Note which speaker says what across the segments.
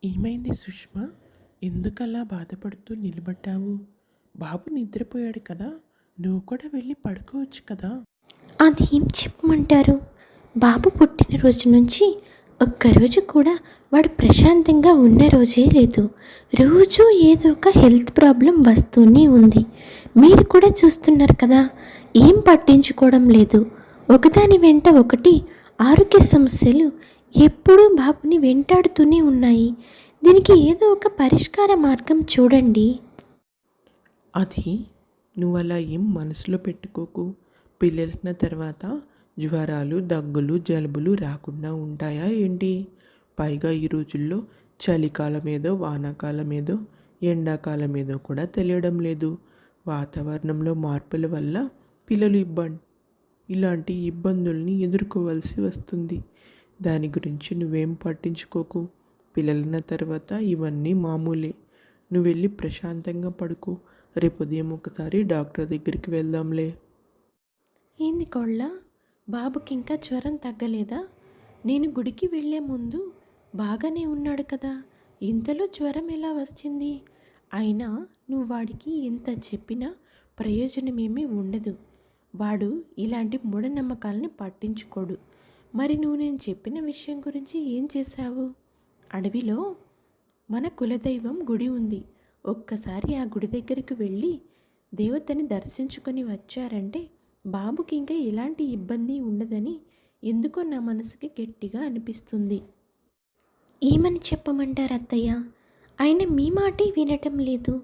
Speaker 1: ఏమైంది సుష్మా? ఎందుకలా బాధపడుతూ నిలబడ్డావు? బాబు నిద్రపోయాడు కదా! నువ్వు కూడా వెళ్ళి పడుకోవచ్చు కదా!
Speaker 2: అదేం చెప్పమంటారు? బాబు పుట్టినరోజు నుంచి ఒక్కరోజు కూడా వాడు ప్రశాంతంగా ఉన్న రోజే లేదు. రోజూ ఏదో ఒక హెల్త్ ప్రాబ్లం వస్తూనే ఉంది. మీరు కూడా చూస్తున్నారు కదా, ఏం పట్టించుకోవడం లేదు. ఒకదాని వెంట ఒకటి ఆరోగ్య సమస్యలు ఎప్పుడూ బాబుని వెంటాడుతూనే ఉన్నాయి. దీనికి ఏదో ఒక పరిష్కార మార్గం చూడండి.
Speaker 1: అది నువ్వలా ఏం మనసులో పెట్టుకోకు. పిల్లలైన తర్వాత జ్వరాలు, దగ్గులు, జలుబులు రాకుండా ఉంటాయా ఏంటి? పైగా ఈ రోజుల్లో చలికాలమేదో, వానాకాలమేదో, ఎండాకాలమేదో కూడా తెలియడం లేదు. వాతావరణంలో మార్పుల వల్ల పిల్లలు ఇలాంటి ఇబ్బందుల్ని ఎదుర్కోవాల్సి వస్తుంది. దాని గురించి నువ్వేం పట్టించుకోకు. పిల్లలైన తర్వాత ఇవన్నీ మామూలే. నువ్వు వెళ్ళి ప్రశాంతంగా పడుకో. రేపు ఉదయం ఒకసారి డాక్టర్ దగ్గరికి వెళ్దాంలే.
Speaker 2: ఏంది కోళ్ళ, బాబుకి ఇంకా జ్వరం తగ్గలేదా? నేను గుడికి వెళ్ళే ముందు బాగానే ఉన్నాడు కదా, ఇంతలో జ్వరం ఎలా వచ్చింది? అయినా నువ్వు వాడికి ఎంత చెప్పినా ప్రయోజనమేమీ ఉండదు. వాడు ఇలాంటి మూఢనమ్మకాలని పట్టించుకోడు. మరి నువ్వు నేను చెప్పిన విషయం గురించి ఏం చేశావు? అడవిలో మన కులదైవం గుడి ఉంది. ఒక్కసారి ఆ గుడి దగ్గరికి వెళ్ళి దేవతని దర్శించుకొని వచ్చారంటే బాబుకి ఇంకా ఎలాంటి ఇబ్బంది ఉండదని ఎందుకో నా మనసుకి గట్టిగా అనిపిస్తుంది. ఏమని చెప్పమంటారు అత్తయ్య? ఆయన మీ మాటే వినటం లేదు.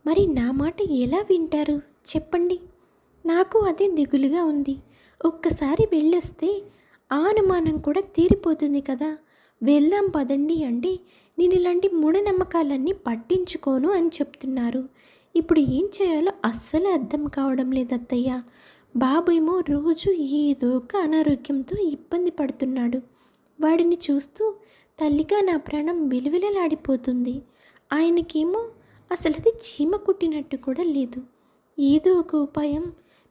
Speaker 2: మరి నా మాట ఎలా వింటారు చెప్పండి? నాకు అదే దిగులుగా ఉంది. ఒక్కసారి వెళ్ళొస్తే ఆ అనుమానం కూడా తీరిపోతుంది కదా. వెళ్దాం పదండి అంటే నేను ఇలాంటి మూఢనమ్మకాలన్నీ పట్టించుకోను అని చెప్తున్నారు. ఇప్పుడు ఏం చేయాలో అస్సలు అర్థం కావడం లేదు అత్తయ్య. బాబు ఏమో రోజు ఏదో ఒక అనారోగ్యంతో ఇబ్బంది పడుతున్నాడు. వాడిని చూస్తూ తల్లిగా నా ప్రాణం విలువిలలాడిపోతుంది. ఆయనకేమో అసలు అది చీమ కుట్టినట్టు కూడా లేదు. ఏదో ఒక ఉపాయం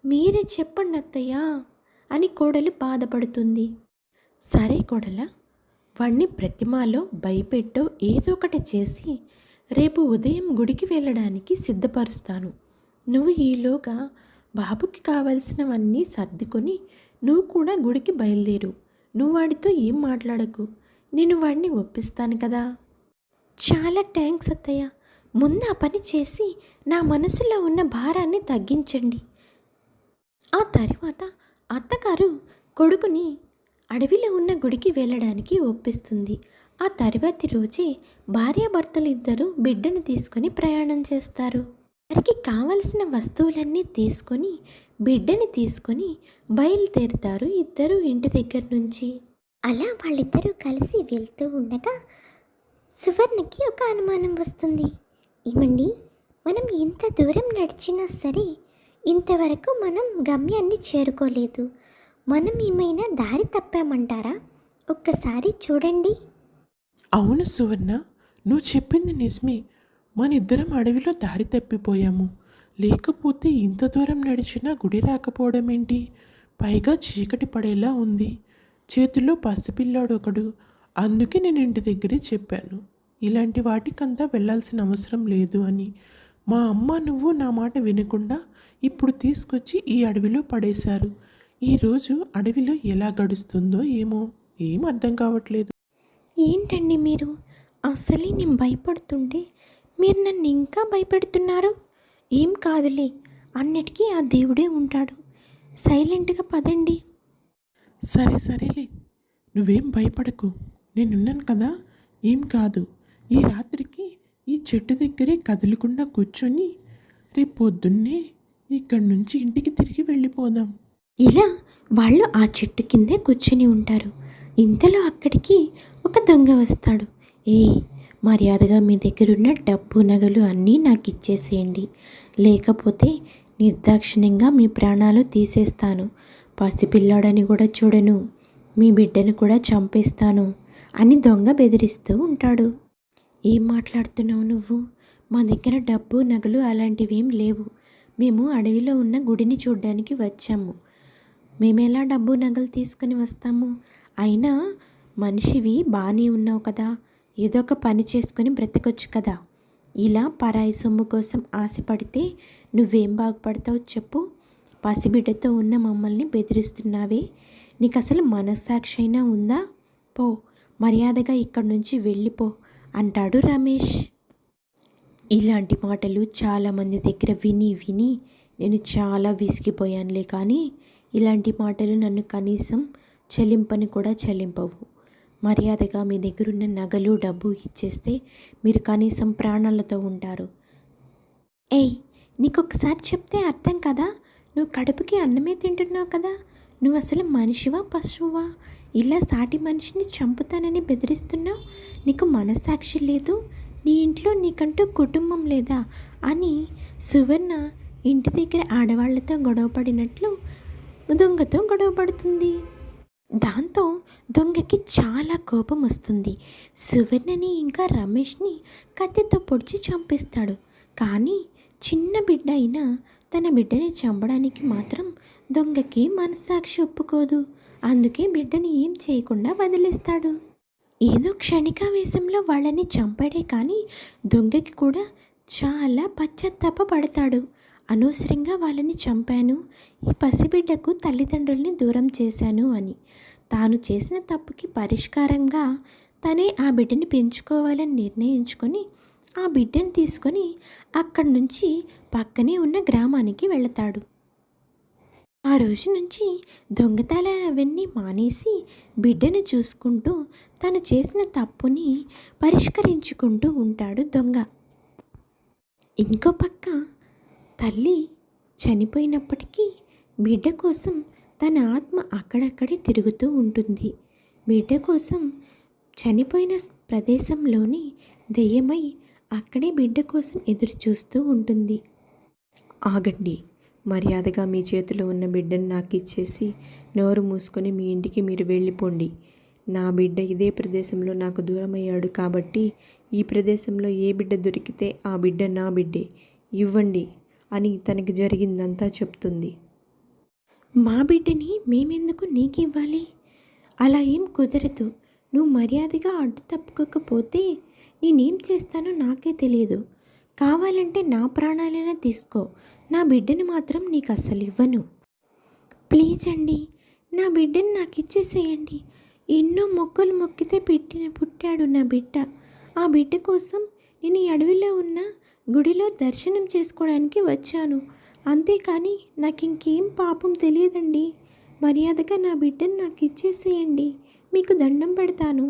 Speaker 2: మీరే చెప్పండి అత్తయ్య అని కోడలు బాధపడుతుంది. సరే కోడల, వాణ్ణి ప్రతిమాలో భయపెట్టో ఏదో ఒకటి చేసి రేపు ఉదయం గుడికి వెళ్ళడానికి సిద్ధపరుస్తాను. నువ్వు ఈలోగా బాబుకి కావలసినవన్నీ సర్దుకొని నువ్వు కూడా గుడికి బయలుదేరు. నువ్వు వాడితో ఏం మాట్లాడకు, నేను వాడిని ఒప్పిస్తాను కదా. చాలా థ్యాంక్స్ అత్తయ్య. ముందు ఆ పని చేసి నా మనసులో ఉన్న భారాన్ని తగ్గించండి. ఆ తర్వాత అత్తగారు కొడుకుని అడవిలో ఉన్న గుడికి వెళ్ళడానికి ఒప్పిస్తుంది. ఆ తర్వాతి రోజే భార్యాభర్తలు ఇద్దరు బిడ్డను తీసుకొని ప్రయాణం చేస్తారు. వారికి కావలసిన వస్తువులన్నీ తీసుకొని బిడ్డని తీసుకొని బయలుదేరుతారు ఇద్దరు ఇంటి దగ్గర నుంచి. అలా వాళ్ళిద్దరూ కలిసి వెళ్తూ ఉండగా సువర్ణకి ఒక అనుమానం వస్తుంది. ఏమండి, మనం ఎంత దూరం నడిచినా సరే ఇంతవరకు మనం గమ్యాన్ని చేరుకోలేదు. మనం ఏమైనా దారి తప్పామంటారా? ఒక్కసారి చూడండి.
Speaker 1: అవును సువర్ణ, నువ్వు చెప్పింది నిజమే. మన ఇద్దరం అడవిలో దారి తప్పిపోయాము. లేకపోతే ఇంత దూరం నడిచినా గుడి రాకపోవడం ఏంటి? పైగా చీకటి పడేలా ఉంది. చేతిలో పసిపిల్లాడు ఒకడు. అందుకే నేను ఇంటి దగ్గరే చెప్పాను, ఇలాంటి వాటికంతా వెళ్ళాల్సిన అవసరం లేదు అని. మా అమ్మ నువ్వు నా మాట వినకుండా ఇప్పుడు తీసుకొచ్చి ఈ అడవిలో పడేశారు. ఈరోజు అడవిలో ఎలా గడుస్తుందో ఏమో, ఏం అర్థం కావట్లేదు.
Speaker 2: ఏంటండి మీరు? అసలే నేను భయపడుతుంటే మీరు నన్ను ఇంకా భయపెడుతున్నారు. ఏం కాదులే, అన్నిటికీ ఆ దేవుడే ఉంటాడు. సైలెంట్గా పదండి.
Speaker 1: సరేలే, నువ్వేం భయపడకు, నేనున్నాను కదా, ఏం కాదు. ఈ రాత్రికి ఈ చెట్టు దగ్గరే కదలకుండా కూర్చొని రేపు పొద్దున్నే ఇక్కడి నుంచి ఇంటికి తిరిగి వెళ్ళిపోదాం.
Speaker 2: ఇలా వాళ్ళు ఆ చెట్టు కిందే కూర్చొని ఉంటారు. ఇంతలో అక్కడికి ఒక దొంగ వస్తాడు. మర్యాదగా మీ దగ్గరున్న డబ్బు నగలు అన్నీ నాకు ఇచ్చేసేయండి, లేకపోతే నిర్దాక్షిణ్యంగా మీ ప్రాణాలు తీసేస్తాను. పసిపిల్లాడని కూడా చూడను, మీ బిడ్డను కూడా చంపేస్తాను అని దొంగ బెదిరిస్తూ ఉంటాడు. ఏం మాట్లాడుతున్నావు నువ్వు? మా దగ్గర డబ్బు నగలు అలాంటివేం లేవు. మేము అడవిలో ఉన్న గుడిని చూడ్డానికి వచ్చాము. మేమెలా డబ్బు నగలు తీసుకుని వస్తాము? అయినా మనిషివి బాగానే ఉన్నావు కదా, ఏదో ఒక పని చేసుకొని బ్రతకొచ్చు కదా. ఇలా పరాయి సొమ్ము కోసం ఆశపడితే నువ్వేం బాగుపడతావు చెప్పు. పసిబిడ్డతో ఉన్న మమ్మల్ని బెదిరిస్తున్నావే, నీకు అసలు మనస్సాక్షి అయినా ఉందా? పో, మర్యాదగా ఇక్కడి నుంచి వెళ్ళిపో అంటాడు రమేష్. ఇలాంటి మాటలు చాలామంది దగ్గర విని విని నేను చాలా విసిగిపోయానులే, కానీ ఇలాంటి మాటలు నన్ను కనీసం చెల్లింపని కూడా చెల్లింపవు. మర్యాదగా మీ దగ్గరున్న నగలు డబ్బు ఇచ్చేస్తే మీరు కనీసం ప్రాణాలతో ఉంటారు. ఏయ్, నీకొకసారి చెప్తే అర్థం కదా, నువ్వు కడుపుకి అన్నమే తింటున్నావు కదా, నువ్వు అసలు మనిషివా పశువా? ఇలా సాటి మనిషిని చంపుతానని బెదిరిస్తున్నావు. నీకు మనస్సాక్షి లేదు, నీ ఇంట్లో నీకంటూ కుటుంబం లేదా అని సువర్ణ ఇంటి దగ్గర ఆడవాళ్లతో గొడవపడినట్లు దొంగతో గొడవపడుతుంది. దాంతో దొంగకి చాలా కోపం వస్తుంది. సువర్ణని ఇంకా రమేష్ని కత్తితో పొడిచి చంపేస్తాడు. కానీ చిన్న బిడ్డ అయినా తన బిడ్డని చంపడానికి మాత్రం దొంగకి మనస్సాక్షి ఒప్పుకోదు. అందుకే బిడ్డని ఏం చేయకుండా వదిలేస్తాడు. ఏదో క్షణికావేశంలో వాళ్ళని చంపాడే కానీ దొంగకి కూడా చాలా పశ్చాత్తాప పడతాడు. అనవసరంగా వాళ్ళని చంపాను, ఈ పసిబిడ్డకు తల్లిదండ్రుల్ని దూరం చేశాను అని. తాను చేసిన తప్పుకి పరిష్కారంగా తనే ఆ బిడ్డని పెంచుకోవాలని నిర్ణయించుకొని ఆ బిడ్డని తీసుకొని అక్కడి నుంచి పక్కనే ఉన్న గ్రామానికి వెళతాడు. ఆ రోజు నుంచి దొంగతనాలవన్నీ మానేసి బిడ్డను చూసుకుంటూ తను చేసిన తప్పుని పరిష్కరించుకుంటూ ఉంటాడు దొంగ. ఇంకో పక్క తల్లి చనిపోయినప్పటికీ బిడ్డ కోసం తన ఆత్మ అక్కడక్కడే తిరుగుతూ ఉంటుంది. బిడ్డ కోసం చనిపోయిన ప్రదేశంలోని దెయ్యమై అక్కడే బిడ్డ కోసం ఎదురు చూస్తూ ఉంటుంది. ఆగండి, మర్యాదగా మీ చేతిలో ఉన్న బిడ్డను నాకు ఇచ్చేసి నోరు మూసుకొని మీ ఇంటికి మీరు వెళ్ళిపోండి. నా బిడ్డ ఇదే ప్రదేశంలో నాకు దూరమయ్యాడు కాబట్టి ఈ ప్రదేశంలో ఏ బిడ్డ దొరికితే ఆ బిడ్డ నా బిడ్డే, ఇవ్వండి అని తనకి జరిగిందంతా చెప్తుంది. మా బిడ్డని మేమెందుకు నీకు ఇవ్వాలి? అలా ఏం కుదరదు. నువ్వు మర్యాదగా అడ్డు తప్పుకోకపోతే నేనేం చేస్తానో నాకే తెలియదు. కావాలంటే నా ప్రాణాలైనా తీసుకో, నా బిడ్డని మాత్రం నీకు అస్సలు ఇవ్వను. ప్లీజ్ అండి, నా బిడ్డని నాకు ఇచ్చేసేయండి. ఎన్నో మొక్కలు మొక్కితే పుట్టాడు నా బిడ్డ. ఆ బిడ్డ కోసం నేను ఈ అడవిలో ఉన్న గుడిలో దర్శనం చేసుకోవడానికి వచ్చాను. అంతేకాని నాకు ఇంకేం పాపం తెలియదండి. మర్యాదగా నా బిడ్డని నాకు ఇచ్చేసేయండి, మీకు దండం పెడతాను.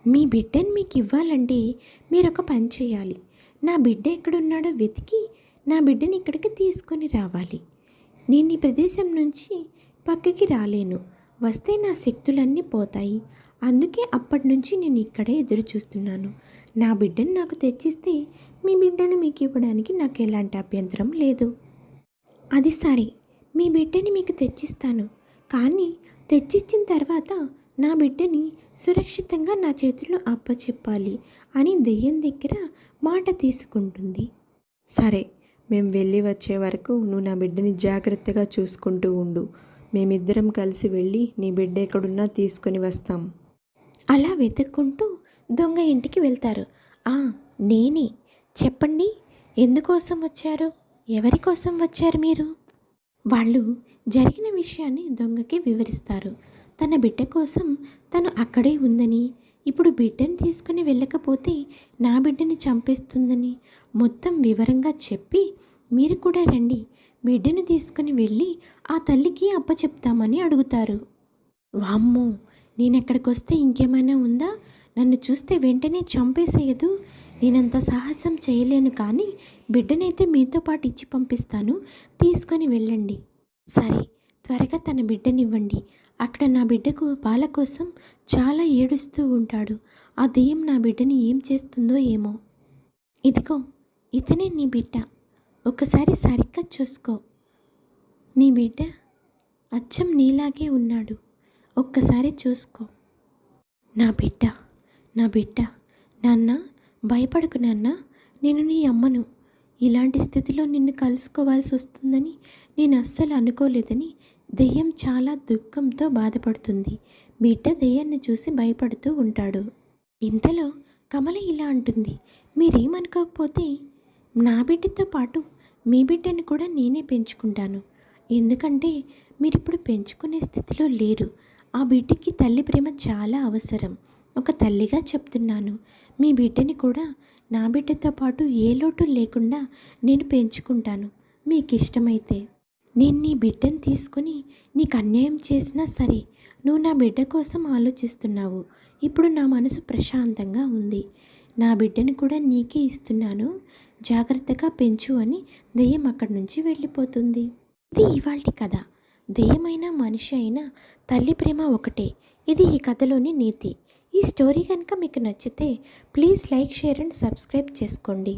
Speaker 2: మీ బిడ్డని మీకు ఇవ్వాలంటే మీరు ఒక పని చేయాలి. నా బిడ్డ ఎక్కడున్నాడో వెతికి నా బిడ్డని ఇక్కడికి తీసుకొని రావాలి. నేను ఈ ప్రదేశం నుంచి పక్కకి రాలేను, వస్తే నా శక్తులన్నీ పోతాయి. అందుకే అప్పటి నుంచి నేను ఇక్కడే ఎదురు చూస్తున్నాను. నా బిడ్డను నాకు తెచ్చిస్తే మీ బిడ్డను మీకు ఇవ్వడానికి నాకు ఎలాంటి అభ్యంతరం లేదు. అది సరే, మీ బిడ్డని మీకు తెచ్చిస్తాను, కానీ తెచ్చిచ్చిన తర్వాత నా బిడ్డని సురక్షితంగా నా చేతిలో అప్పచెప్పాలి అని దెయ్యం దగ్గర మాట తీసుకుంటుంది. సరే, మేము వెళ్ళి వచ్చే వరకు నువ్వు నా బిడ్డని జాగ్రత్తగా చూసుకుంటూ ఉండు. మేమిద్దరం కలిసి వెళ్ళి నీ బిడ్డ ఎక్కడున్నా తీసుకొని వస్తాం. అలా వెతుక్కుంటూ దొంగ ఇంటికి వెళ్తారు. నేనే, చెప్పండి, ఎందుకోసం వచ్చారు? ఎవరి కోసం వచ్చారు మీరు? వాళ్ళు జరిగిన విషయాన్ని దొంగకి వివరిస్తారు. తన బిడ్డ కోసం తను అక్కడే ఉందని, ఇప్పుడు బిడ్డని తీసుకుని వెళ్ళకపోతే నా బిడ్డని చంపేస్తుందని మొత్తం వివరంగా చెప్పి మీరు కూడా రండి, బిడ్డను తీసుకుని వెళ్ళి ఆ తల్లికి అప్పచెప్తామని అడుగుతారు. వామ్మో, నేను ఎక్కడికి వస్తే ఇంకేమైనా ఉందా? నన్ను చూస్తే వెంటనే చంపేసేయదు. నేనంత సాహసం చేయలేను, కానీ బిడ్డనైతే మీతో పాటు ఇచ్చి పంపిస్తాను, తీసుకొని వెళ్ళండి. సరే, త్వరగా తన బిడ్డనివ్వండి. అక్కడ నా బిడ్డకు పాల కోసం చాలా ఏడుస్తూ ఉంటాడు. ఆ దెయ్యం నా బిడ్డని ఏం చేస్తుందో ఏమో. ఇదిగో, ఇతనే నీ బిడ్డ, ఒకసారి సరిగ్గా చూసుకో. నీ బిడ్డ అచ్చం నీలాగే ఉన్నాడు, ఒక్కసారి చూసుకో. నా బిడ్డ, నా బిడ్డ. నాన్న, భయపడకు నాన్న, నేను నీ అమ్మను. ఇలాంటి స్థితిలో నిన్ను కలుసుకోవాల్సి వస్తుందని నేను అస్సలు అనుకోలేదని దెయ్యం చాలా దుఃఖంతో బాధపడుతుంది. బిడ్డ దెయ్యాన్ని చూసి భయపడుతూ ఉంటాడు. ఇంతలో కమల ఇలా అంటుంది, మీరేమనుకోకపోతే నా బిడ్డతో పాటు మీ బిడ్డని కూడా నేనే పెంచుకుంటాను. ఎందుకంటే మీరిప్పుడు పెంచుకునే స్థితిలో లేరు. ఆ బిడ్డకి తల్లి ప్రేమ చాలా అవసరం. ఒక తల్లిగా చెప్తున్నాను, మీ బిడ్డని కూడా నా బిడ్డతో పాటు ఏ లోటు లేకుండా నేను పెంచుకుంటాను. మీకు ఇష్టమైతే నేను నీ బిడ్డను తీసుకుని నీకు అన్యాయం చేసినా సరే, నువ్వు నా బిడ్డ కోసం ఆలోచిస్తున్నావు. ఇప్పుడు నా మనసు ప్రశాంతంగా ఉంది. నా బిడ్డని కూడా నీకే ఇస్తున్నాను, జాగ్రత్తగా పెంచు అని దెయ్యం అక్కడి నుంచి వెళ్ళిపోతుంది. ఇది ఇవాల్టి కథ. దెయ్యమైన మనిషి అయినా తల్లి ప్రేమ ఒకటే. ఇది ఈ కథలోని నీతి. ఈ స్టోరీ కనుక మీకు నచ్చితే please like, share and subscribe చేసుకోండి.